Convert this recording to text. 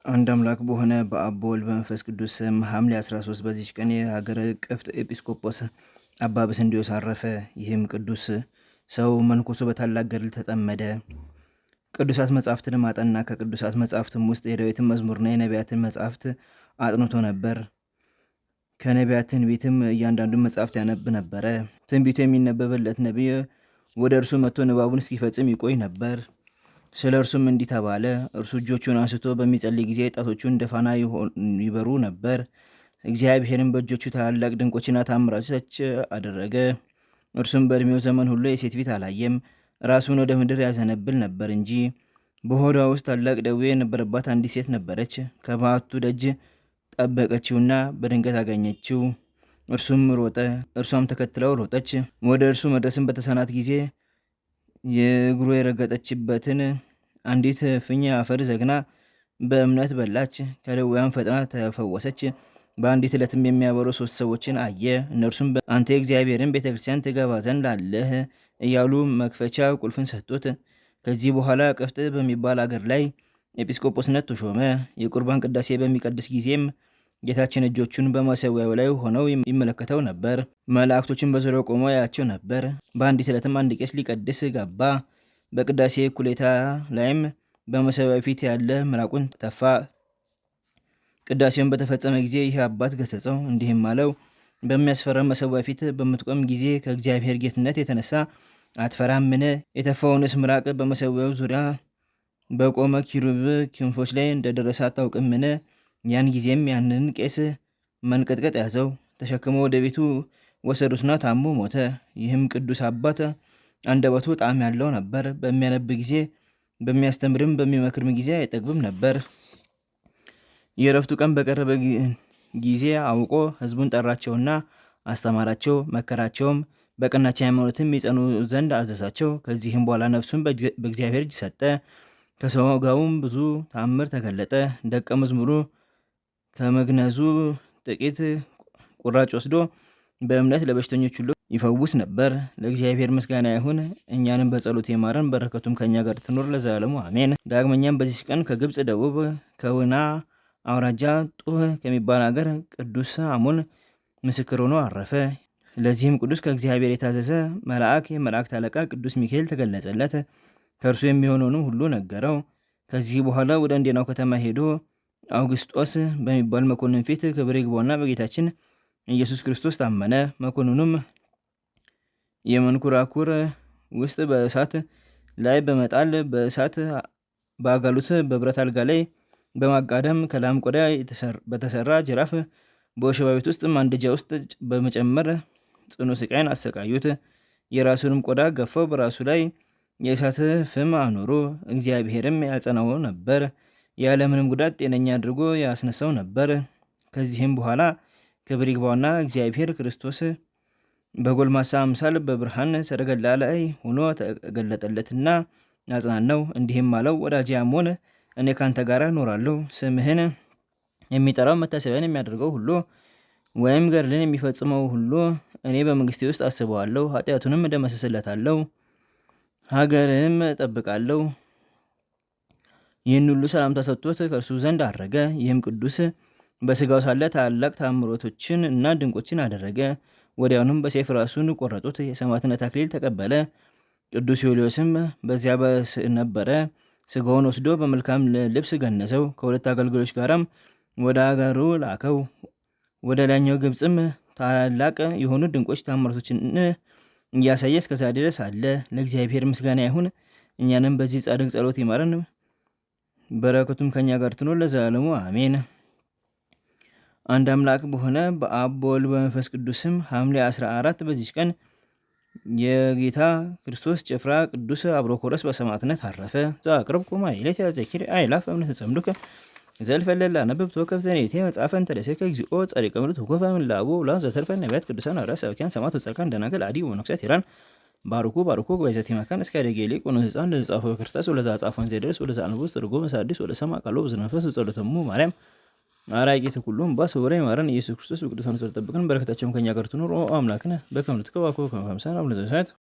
አንድ አምላክ በሆነ በአብ በወልድ በመንፈስ ቅዱስ ስም ሐምሌ 13 በዚች ቀን የሀገረ ቅፍት ኤጲስቆጶስ አባ በስንዴዎስ አረፈ። ይህም ቅዱስ ሰው መንኩሶ በታላቅ ገድል ተጠመደ። ቅዱሳት መጻሕፍትን ማጠና። ከቅዱሳት መጻሕፍትም ውስጥ የዳዊትን መዝሙርና የነቢያትን መጻሕፍት አጥንቶ ነበር። ከነቢያት ትንቢትም እያንዳንዱን መጻሕፍት ያነብ ነበረ። ትንቢቱ የሚነበብለት ነቢይ ወደ እርሱ መጥቶ ንባቡን እስኪፈጽም ይቆይ ነበር። ስለ እርሱም እንዲህ ተባለ። እርሱ እጆቹን አንስቶ በሚጸልይ ጊዜ ጣቶቹ እንደ ፋና ይበሩ ነበር። እግዚአብሔርም በእጆቹ ታላላቅ ድንቆችና ታምራቶች አደረገ። እርሱም በዕድሜው ዘመን ሁሉ የሴት ፊት አላየም። ራሱን ወደ ምድር ያዘነብል ነበር እንጂ። በሆዷ ውስጥ ታላቅ ደዌ የነበረባት አንዲት ሴት ነበረች። ከበዓቱ ደጅ ጠበቀችውና በድንገት አገኘችው። እርሷም ተከትለው ሮጠች። ወደ እርሱ መድረስም በተሳናት ጊዜ የእግሩ የረገጠችበትን አንዲት ፍኝ አፈር ዘግና በእምነት በላች። ከደዌያም ፈጥና ተፈወሰች። በአንዲት ዕለትም የሚያበሩ 3 ሰዎችን አየ። እነርሱም አንተ የእግዚአብሔርን ቤተክርስቲያን ትገባ ዘንድ አለህ እያሉ መክፈቻ ቁልፍን ሰጡት። ከዚህ በኋላ ቅፍጥ በሚባል አገር ላይ ኤጲስቆጶስነት ተሾመ። የቁርባን ቅዳሴ በሚቀድስ ጊዜም ጌታችን እጆቹን በመሠዊያው ላይ ሆነው ይመለከተው ነበር። መላእክቶችን በዙሪያው ቆመው ያያቸው ነበር። በአንዲት ዕለትም አንድ ቄስ ሊቀድስ ገባ። በቅዳሴ እኩሌታ ላይም በመሠዊያው ፊት ያለ ምራቁን ተፋ። ቅዳሴውን በተፈጸመ ጊዜ ይህ አባት ገሰጸው፣ እንዲህም አለው። በሚያስፈራ መሠዊያ ፊት በምትቆም ጊዜ ከእግዚአብሔር ጌትነት የተነሳ አትፈራምን? የተፋውንስ ምራቅ በመሠዊያው ዙሪያ በቆመ ኪሩብ ክንፎች ላይ እንደደረሰ አታውቅምን? ያን ጊዜም ያንን ቄስ መንቀጥቀጥ ያዘው። ተሸክመው ወደ ቤቱ ወሰዱትና ታሞ ሞተ። ይህም ቅዱስ አባት አንደበቱ ጣዕም ያለው ነበር። በሚያነብ ጊዜ በሚያስተምርም በሚመክርም ጊዜ አይጠግብም ነበር። የዕረፍቱ ቀን በቀረበ ጊዜ አውቆ ሕዝቡን ጠራቸውና አስተማራቸው፣ መከራቸውም። በቀናች ሃይማኖትም ይጸኑ ዘንድ አዘዛቸው። ከዚህም በኋላ ነፍሱን በእግዚአብሔር እጅ ሰጠ። ከሰው ጋውም ብዙ ተአምር ተገለጠ። ደቀ መዝሙሩ ከመግነዙ ጥቂት ቁራጭ ወስዶ በእምነት ለበሽተኞች ሁሉ ይፈውስ ነበር። ለእግዚአብሔር ምስጋና ይሁን፣ እኛንም በጸሎት ይማረን፣ በረከቱም ከእኛ ጋር ትኖር ለዘላለሙ አሜን። ዳግመኛም በዚህ ቀን ከግብፅ ደቡብ ከውና አውራጃ ጡህ ከሚባል ሀገር ቅዱስ አሞን ምስክር ሆኖ አረፈ። ለዚህም ቅዱስ ከእግዚአብሔር የታዘዘ መልአክ የመላእክት አለቃ ቅዱስ ሚካኤል ተገለጸለት። ከእርሱ የሚሆነውን ሁሉ ነገረው። ከዚህ በኋላ ወደ እንዴናው ከተማ ሄዶ አውግስጦስ በሚባል መኮንን ፊት ክብር ይግባውና በጌታችን ኢየሱስ ክርስቶስ ታመነ። መኮንኑም የመንኮራኩር ውስጥ በእሳት ላይ በመጣል በእሳት በአጋሉት በብረት አልጋ ላይ በማጋደም ከላም ቆዳ በተሰራ ጅራፍ በወሸባ ቤት ውስጥ ማንደጃ ውስጥ በመጨመር ጽኑ ስቃይን አሰቃዩት። የራሱንም ቆዳ ገፈው በራሱ ላይ የእሳት ፍም አኖሩ። እግዚአብሔርም ያጸናው ነበር። ያለምንም ጉዳት ጤነኛ አድርጎ ያስነሳው ነበር። ከዚህም በኋላ ክብር ይግባውና እግዚአብሔር ክርስቶስ በጎልማሳ አምሳል በብርሃን ሰረገላ ላይ ሆኖ ተገለጠለትና አጽናናው። እንዲህም አለው፣ ወዳጄ አሞን እኔ ካንተ ጋር እኖራለሁ። ስምህን የሚጠራው መታሰቢያን የሚያደርገው ሁሉ ወይም ገድልን የሚፈጽመው ሁሉ እኔ በመንግስቴ ውስጥ አስበዋለሁ፣ ኃጢአቱንም እደመስስለታለሁ፣ ሀገርንም እጠብቃለሁ። ይህን ሁሉ ሰላምታ ሰጥቶት ከእርሱ ዘንድ አረገ። ይህም ቅዱስ በስጋው ሳለ ታላላቅ ተአምሮቶችን እና ድንቆችን አደረገ። ወዲያውኑም በሰይፍ ራሱን ቆረጡት፣ የሰማዕትነት አክሊል ተቀበለ። ቅዱስ ዮልዮስም በዚያ ነበረ። ስጋውን ወስዶ በመልካም ልብስ ገነዘው። ከ2 አገልጋዮች ጋራም ወደ አገሩ ላከው። ወደ ላይኛው ግብፅም ታላላቅ የሆኑ ድንቆች ተአምራቶችን እያሳየ እስከዛ ድረስ አለ። ለእግዚአብሔር ምስጋና ይሁን፣ እኛንም በዚህ ጻድቅ ጸሎት ይማረን፣ በረከቱም ከኛ ጋር ትኖር ለዘላለሙ አሜን። አንድ አምላክ በሆነ በአብ በወልድ በመንፈስ ቅዱስም ሐምሌ 14 በዚች ቀን የጌታ ክርስቶስ ጭፍራ ቅዱስ አብሮኮረስ በሰማዕትነት አረፈ። ዘአቅረብኩ ማኅሌተ ዘኪር አእላፍ እምነት ተጸምዱከ ዘልፈለላ አነብብ ተወከፍ ዘኔቴ መጽሐፈን ተለሴከ እግዚኦ ጸሪቀ ምሉት ወኮፈ ምላቡ ላ ዘተርፈ ነቢያት ቅዱሳን አራ ሰብኪያን ሰማዕታት ወጻድቃን ደናግል አዲ ወመነኮሳት ሄራን ባርኩ በይዘት መካን እስከ ደጌሌ ቆኖ ህፃን ለጻፈ ክርስቶስ ወለዛ ጻፈን ዘደረስ ወለዛ አንቡስ ትርጉም ሳዲስ ወለ ሰማ ቃሎ በዝነፈስ ጸሎተሙ ማርያም አራቂት ሁሉም ባሰወረ ማረን ኢየሱስ ክርስቶስ በቅዱሳኑ ስለተጠበቀን በረከታቸውም ከኛ ጋር ትኑር። አምላክነ በከመ ትከባከቡ ከመ